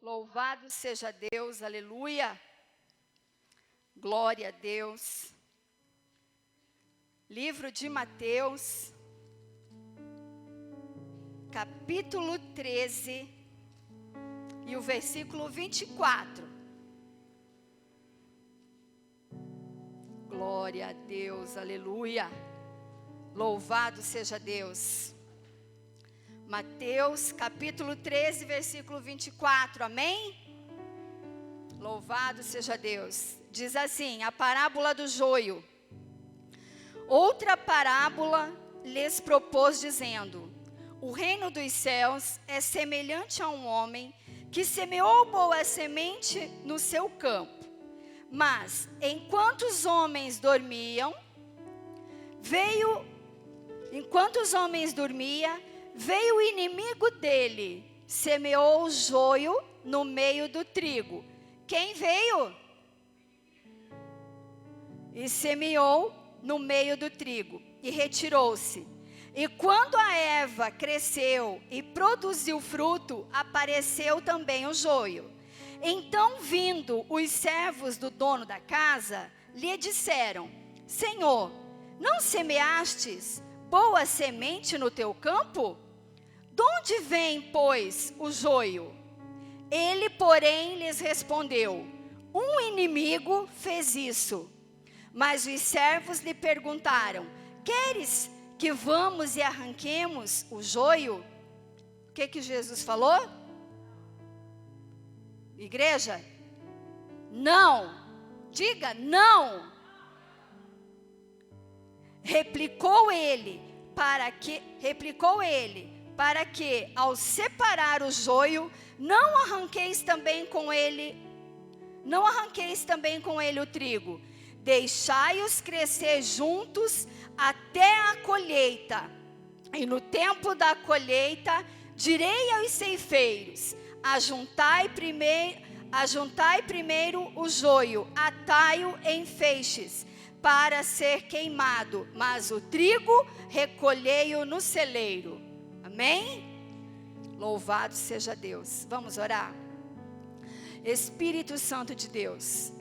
Louvado seja Deus, aleluia. Glória a Deus. Livro de Mateus, capítulo 13, e o versículo 24. Glória a Deus, aleluia. Louvado seja Deus. Mateus, capítulo 13, versículo 24, amém? Louvado seja Deus. Diz assim, a parábola do joio. Outra parábola lhes propôs, dizendo: o reino dos céus é semelhante a um homem que semeou boa semente no seu campo. Mas, enquanto os homens dormiam, veio o inimigo dele, semeou o joio no meio do trigo. Quem veio? E semeou no meio do trigo, e retirou-se. E quando a erva cresceu e produziu fruto, apareceu também o joio. Então, vindo os servos do dono da casa, lhe disseram: Senhor, não semeastes boa semente no teu campo? De onde vem, pois, o joio? Ele, porém, lhes respondeu: um inimigo fez isso. Mas os servos lhe perguntaram: queres que vamos e arranquemos o joio? O que Jesus falou? Igreja? Não. Diga não. Replicou ele, para que, ao separar o joio, não arranqueis também com ele o trigo. Deixai-os crescer juntos até a colheita. E no tempo da colheita, direi aos ceifeiros: ajuntai primeiro o joio, atai-o em feixes, para ser queimado, mas o trigo recolhei-o no celeiro. Amém? Louvado seja Deus. Vamos orar? Espírito Santo de Deus,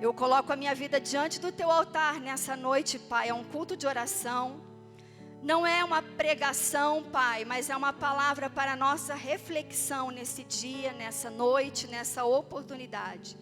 eu coloco a minha vida diante do teu altar nessa noite, Pai. É um culto de oração. Não é uma pregação, Pai, mas é uma palavra para a nossa reflexão nesse dia, nessa noite, nessa oportunidade.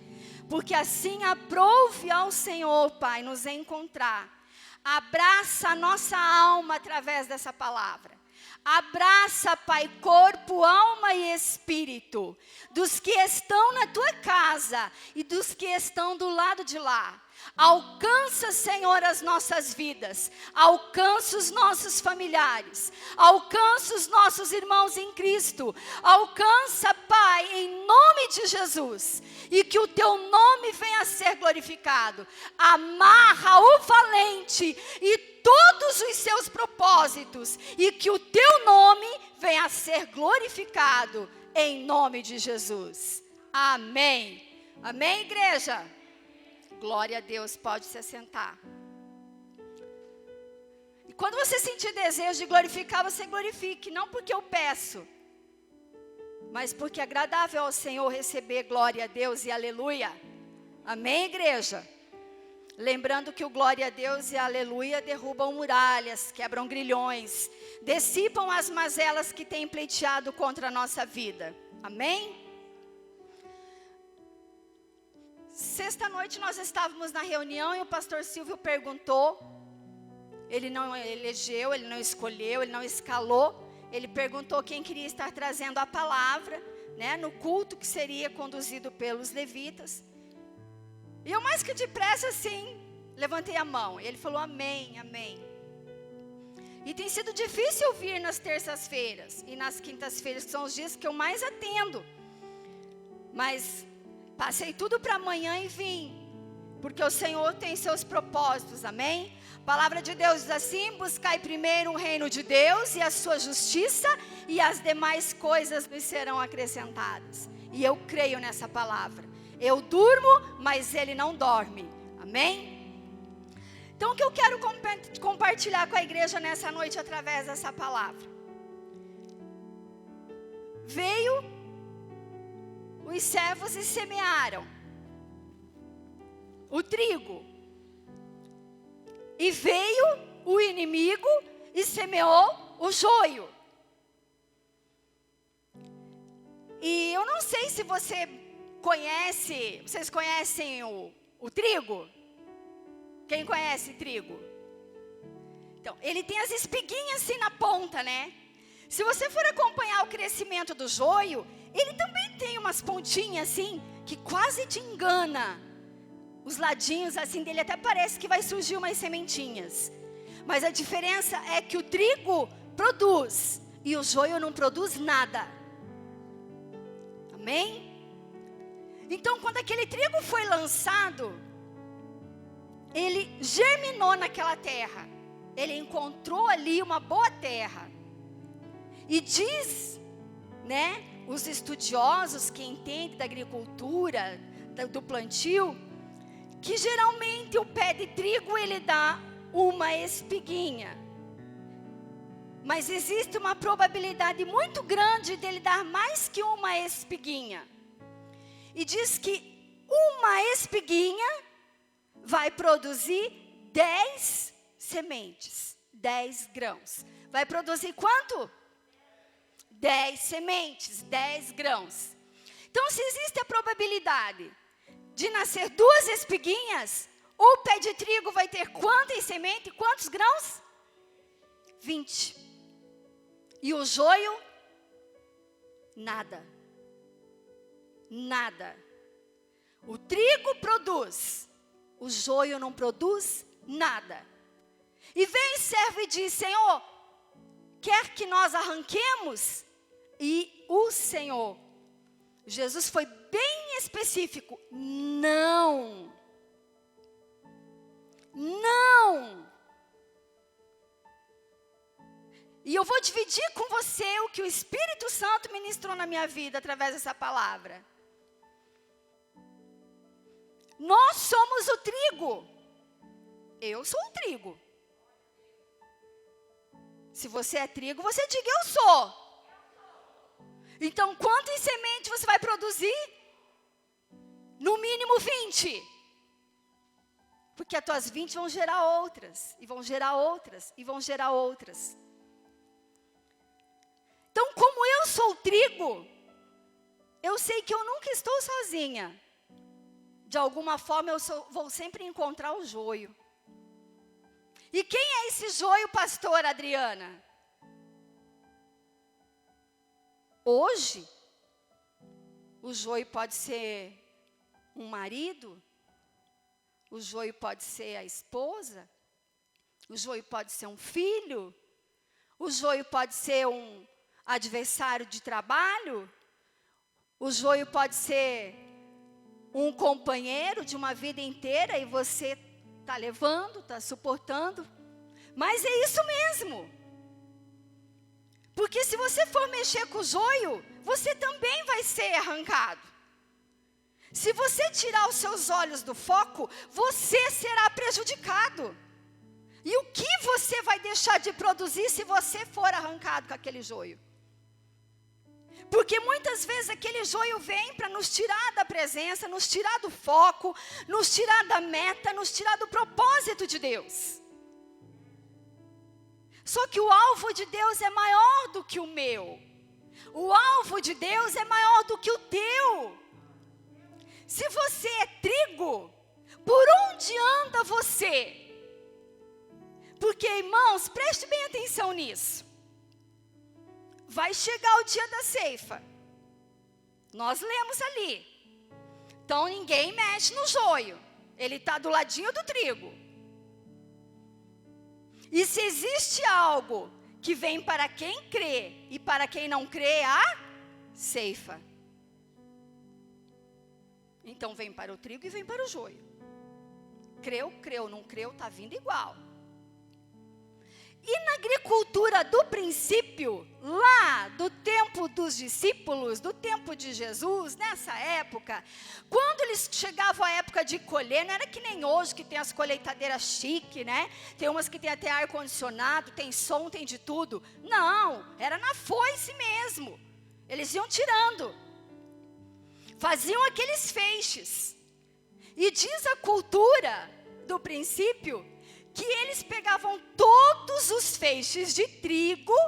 Porque assim aprouve ao Senhor, Pai, nos encontrar. Abraça a nossa alma através dessa palavra. Abraça, Pai, corpo, alma e espírito, dos que estão na tua casa e dos que estão do lado de lá. Alcança, Senhor, as nossas vidas, alcança os nossos familiares, alcança os nossos irmãos em Cristo, alcança, Pai, em nome de Jesus, e que o teu nome venha a ser glorificado. Amarra o valente e todos os seus propósitos, e que o teu nome venha a ser glorificado, em nome de Jesus. Amém. Amém, igreja? Glória a Deus, pode se assentar. E quando você sentir desejo de glorificar, você glorifique, não porque eu peço, mas porque é agradável ao Senhor receber glória a Deus e aleluia. Amém, igreja? Lembrando que o glória a Deus e aleluia derrubam muralhas, quebram grilhões, dissipam as mazelas que têm pleiteado contra a nossa vida. Amém? Sexta noite nós estávamos na reunião e o pastor Silvio perguntou. Ele não elegeu, ele não escolheu, ele não escalou. Ele perguntou quem queria estar trazendo a palavra, né, no culto que seria conduzido pelos levitas. E eu mais que depressa assim, levantei a mão. E ele falou amém, amém. E tem sido difícil vir nas terças-feiras e nas quintas-feiras, que são os dias que eu mais atendo. Mas passei tudo para amanhã e vim, porque o Senhor tem seus propósitos, amém? A palavra de Deus diz assim: buscai primeiro o reino de Deus e a sua justiça, e as demais coisas nos serão acrescentadas. E eu creio nessa palavra. Eu durmo, mas Ele não dorme, amém? Então o que eu quero compartilhar com a igreja nessa noite através dessa palavra? Veio o os servos e semearam o trigo. E veio o inimigo e semeou o joio. E eu não sei se vocês conhecem o trigo? Quem conhece trigo? Então, ele tem as espiguinhas assim na ponta, né? Se você for acompanhar o crescimento do joio, ele também tem umas pontinhas assim, que quase te engana. Os ladinhos assim dele até parece que vai surgir umas sementinhas. Mas a diferença é que o trigo produz e o joio não produz nada. Amém? Então, quando aquele trigo foi lançado, ele germinou naquela terra. Ele encontrou ali uma boa terra. E diz, né, os estudiosos que entendem da agricultura, do plantio, que geralmente o pé de trigo ele dá uma espiguinha. Mas existe uma probabilidade muito grande dele dar mais que uma espiguinha. E diz que uma espiguinha vai produzir 10 sementes, 10 grãos. Vai produzir quanto? 10 sementes, 10 grãos. Então, se existe a probabilidade de nascer 2 espiguinhas, o pé de trigo vai ter quantas sementes, quantos grãos? 20. E o joio? Nada. Nada. O trigo produz, o joio não produz nada. E veio o servo e disse: Senhor, quer que nós arranquemos? E o Senhor, Jesus foi bem específico: não. Não. E eu vou dividir com você o que o Espírito Santo ministrou na minha vida através dessa palavra. Nós somos o trigo. Eu sou o trigo. Se você é trigo, você diga: eu sou. Então, quantas sementes você vai produzir? No mínimo 20. Porque as tuas 20 vão gerar outras, e vão gerar outras, e vão gerar outras. Então, como eu sou o trigo, eu sei que eu nunca estou sozinha. De alguma forma, vou sempre encontrar o joio. E quem é esse joio, pastora Adriana? Hoje, o joio pode ser um marido, o joio pode ser a esposa, o joio pode ser um filho, o joio pode ser um adversário de trabalho, o joio pode ser um companheiro de uma vida inteira e você está levando, está suportando. Mas é isso mesmo. Porque se você for mexer com o joio, você também vai ser arrancado. Se você tirar os seus olhos do foco, você será prejudicado. E o que você vai deixar de produzir se você for arrancado com aquele joio? Porque muitas vezes aquele joio vem para nos tirar da presença, nos tirar do foco, nos tirar da meta, nos tirar do propósito de Deus. Só que o alvo de Deus é maior do que o meu. O alvo de Deus é maior do que o teu. Se você é trigo, por onde anda você? Porque, irmãos, preste bem atenção nisso. Vai chegar o dia da ceifa. Nós lemos ali. Então ninguém mexe no joio. Ele está do ladinho do trigo. E se existe algo que vem para quem crê e para quem não crê, a ceifa. Então vem para o trigo e vem para o joio. Creu, não creu, está vindo igual. E na agricultura do princípio, lá do tempo dos discípulos, do tempo de Jesus, nessa época, quando eles chegavam à época de colher, não era que nem hoje que tem as colheitadeiras chique, né? Tem umas que tem até ar-condicionado, tem som, tem de tudo. Não, era na foice mesmo. Eles iam tirando. faziam aqueles feixes. E diz a cultura do princípio que eles pegavam todos os feixes de trigo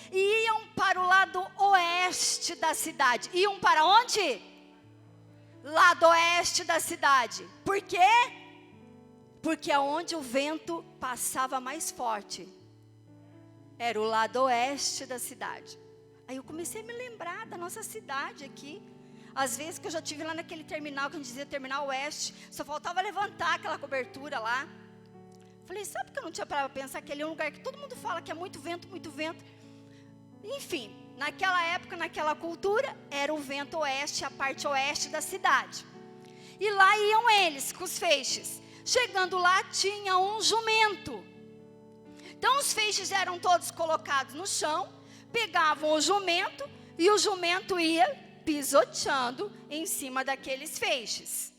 e iam para o lado oeste da cidade. Iam para onde? Lado oeste da cidade. Por quê? Porque aonde o vento passava mais forte era o lado oeste da cidade. Aí eu comecei a me lembrar da nossa cidade aqui. Às vezes que eu já estive lá naquele terminal, que a gente dizia terminal oeste, só faltava levantar aquela cobertura lá. Falei, sabe que eu não tinha parado para pensar que ali é um lugar que todo mundo fala que é muito vento, muito vento. Enfim, naquela época, naquela cultura, era o vento oeste, a parte oeste da cidade. E lá iam eles, com os feixes. Chegando lá, tinha um jumento. Então, os feixes eram todos colocados no chão, pegavam o jumento, e o jumento ia pisoteando em cima daqueles feixes.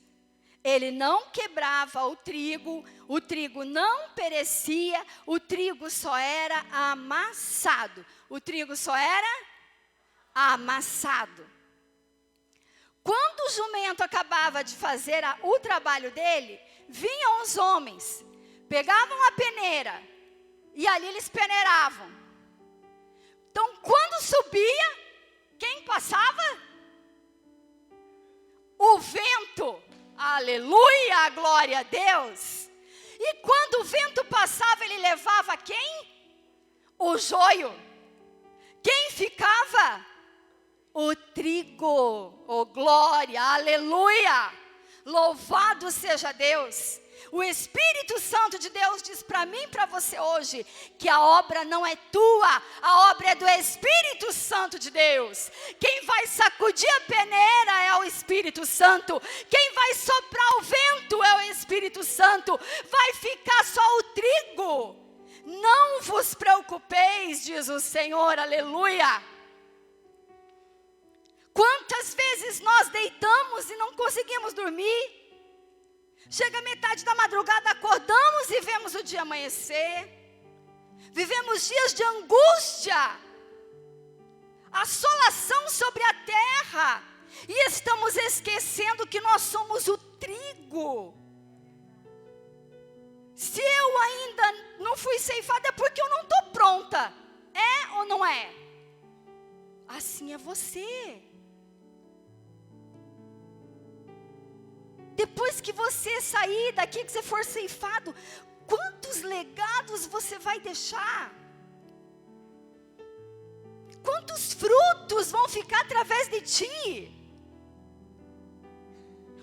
Ele não quebrava o trigo não perecia, o trigo só era amassado. O trigo só era amassado. Quando o jumento acabava de fazer o trabalho dele, vinham os homens, pegavam a peneira, e ali eles peneiravam. Então, quando subia, quem passava? O vento. Aleluia, glória a Deus. E quando o vento passava, ele levava quem? O joio. Quem ficava? O trigo. Oh, glória, aleluia. Louvado seja Deus. O Espírito Santo de Deus diz para mim e para você hoje que a obra não é tua, a obra é do Espírito Santo de Deus. Quem vai sacudir a peneira é o Espírito Santo. Quem vai soprar o vento é o Espírito Santo. Vai ficar só o trigo. Não vos preocupeis, diz o Senhor, aleluia. Quantas vezes nós deitamos e não conseguimos dormir? Chega metade da madrugada, acordamos e vemos o dia amanhecer. Vivemos dias de angústia, assolação sobre a terra. E estamos esquecendo que nós somos o trigo. Se eu ainda não fui ceifada, é porque eu não estou pronta. É ou não é? Assim é você. Depois que você sair daqui, que você for ceifado, quantos legados você vai deixar? Quantos frutos vão ficar através de ti?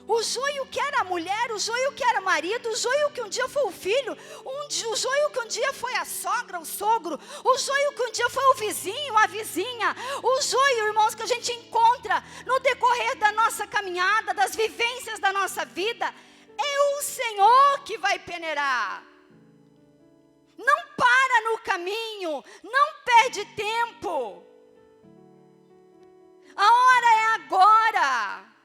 O joio que era a mulher, o joio que era o marido, o joio que um dia foi o filho, o joio que um dia foi a sogra, o sogro, o joio que um dia foi o vizinho, a vizinha, o joio, irmãos, que a gente encontra no decorrer da nossa caminhada, das vivências da nossa vida, é o Senhor que vai peneirar. Não para no caminho, não perde tempo. A hora é agora.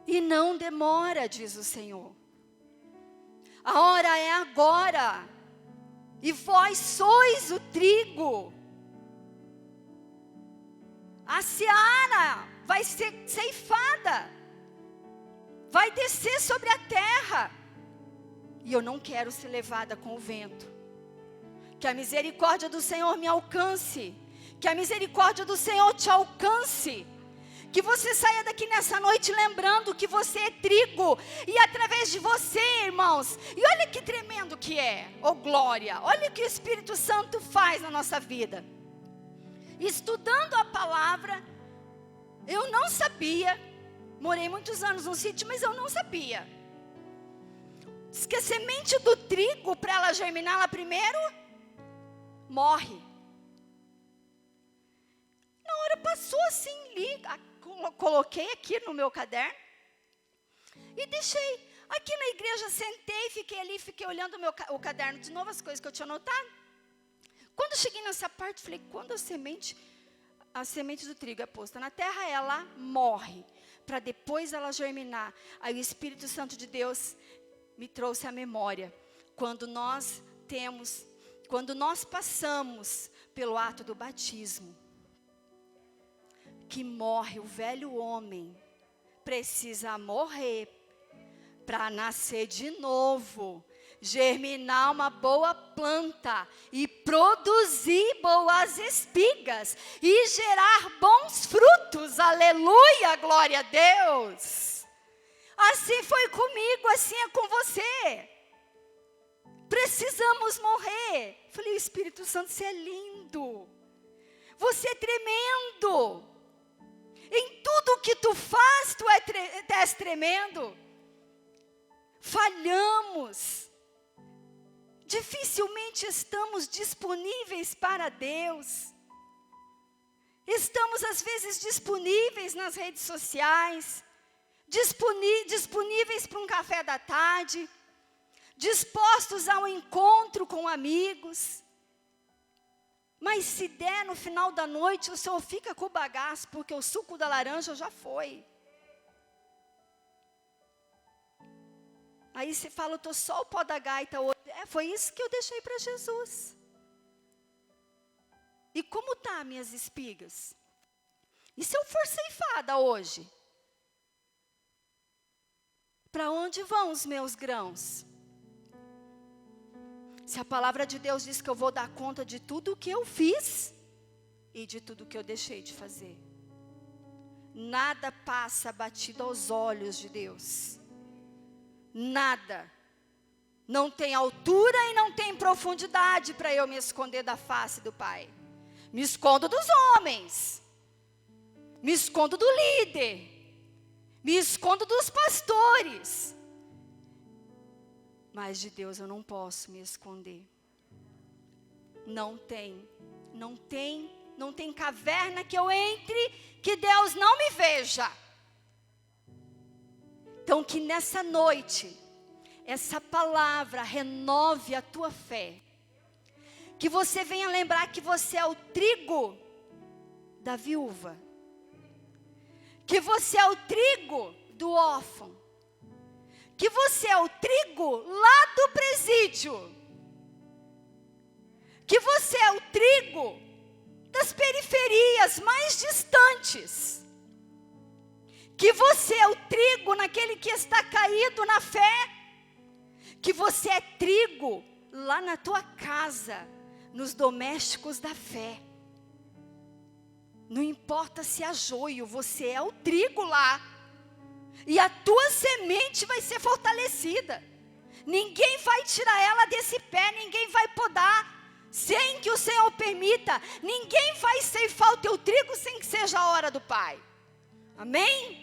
E não demora, diz o Senhor. A hora é agora. E vós sois o trigo. A seara vai ser ceifada. Vai descer sobre a terra. E eu não quero ser levada com o vento. Que a misericórdia do Senhor me alcance. Que a misericórdia do Senhor te alcance. Que você saia daqui nessa noite lembrando que você é trigo. E através de você, irmãos. E olha que tremendo que é. Oh glória. Olha o que o Espírito Santo faz na nossa vida. Estudando a palavra. Eu não sabia. Morei muitos anos num sítio, mas eu não sabia. Diz que a semente do trigo, para ela germinar, ela primeiro morre. Na hora passou assim, coloquei aqui no meu caderno e deixei. Aqui na igreja sentei, fiquei ali, fiquei olhando o caderno de novo, as coisas que eu tinha anotado. Quando cheguei nessa parte, falei, quando a semente do trigo é posta na terra, ela morre, para depois ela germinar. Aí o Espírito Santo de Deus me trouxe à memória, quando nós passamos pelo ato do batismo. que morre, o velho homem, precisa morrer para nascer de novo, germinar uma boa planta e produzir boas espigas e gerar bons frutos. Aleluia, glória a Deus. Assim foi comigo, assim é com você. Precisamos morrer. Falei, Espírito Santo, você é lindo. Você é tremendo. Em tudo que tu faz, tu és tremendo. Falhamos. Dificilmente estamos disponíveis para Deus. Estamos às vezes disponíveis nas redes sociais, disponíveis para um café da tarde, dispostos a um encontro com amigos. Mas se der no final da noite, o senhor fica com o bagaço, porque o suco da laranja já foi. Aí você fala, eu estou só o pó da gaita hoje. Foi isso que eu deixei para Jesus. E como tá minhas espigas? E se eu for ceifada hoje? Para onde vão os meus grãos? Se a palavra de Deus diz que eu vou dar conta de tudo o que eu fiz e de tudo o que eu deixei de fazer. Nada passa batido aos olhos de Deus. Nada. Não tem altura e não tem profundidade para eu me esconder da face do Pai. Me escondo dos homens. Me escondo do líder. Me escondo dos pastores. Mas de Deus eu não posso me esconder. Não tem caverna que eu entre que Deus não me veja. Então que nessa noite, essa palavra renove a tua fé. Que você venha lembrar que você é o trigo da viúva. Que você é o trigo do órfão. Que você é o trigo lá do presídio. Que você é o trigo das periferias mais distantes. Que você é o trigo naquele que está caído na fé. Que você é trigo lá na tua casa, nos domésticos da fé. Não importa se há joio, você é o trigo lá. E a tua semente vai ser fortalecida. Ninguém vai tirar ela desse pé, ninguém vai podar, sem que o Senhor permita. Ninguém vai ceifar o teu trigo sem que seja a hora do Pai. Amém?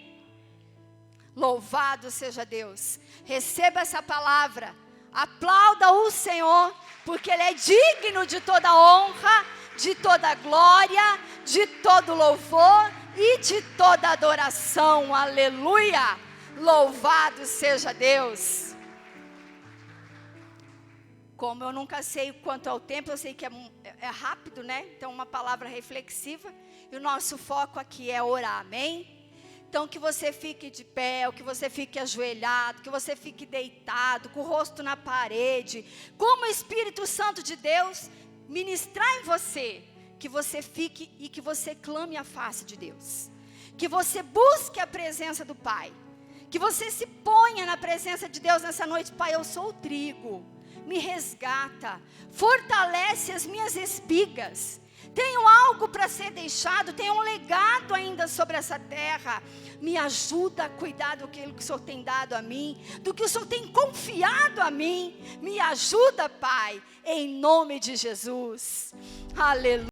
Louvado seja Deus. Receba essa palavra. Aplauda o Senhor, porque Ele é digno de toda honra, de toda glória, de todo louvor e de toda adoração. Aleluia! Louvado seja Deus. Como eu nunca sei quanto é o tempo, eu sei que é rápido, né? Então uma palavra reflexiva. E o nosso foco aqui é orar, amém? Então que você fique de pé, ou que você fique ajoelhado, que você fique deitado, com o rosto na parede. Como o Espírito Santo de Deus ministrar em você. Que você fique e que você clame a face de Deus. Que você busque a presença do Pai. Que você se ponha na presença de Deus nessa noite. Pai, eu sou o trigo. Me resgata. Fortalece as minhas espigas. Tenho algo para ser deixado. Tenho um legado ainda sobre essa terra. Me ajuda a cuidar do que o Senhor tem dado a mim. Do que o Senhor tem confiado a mim. Me ajuda, Pai. Em nome de Jesus. Aleluia.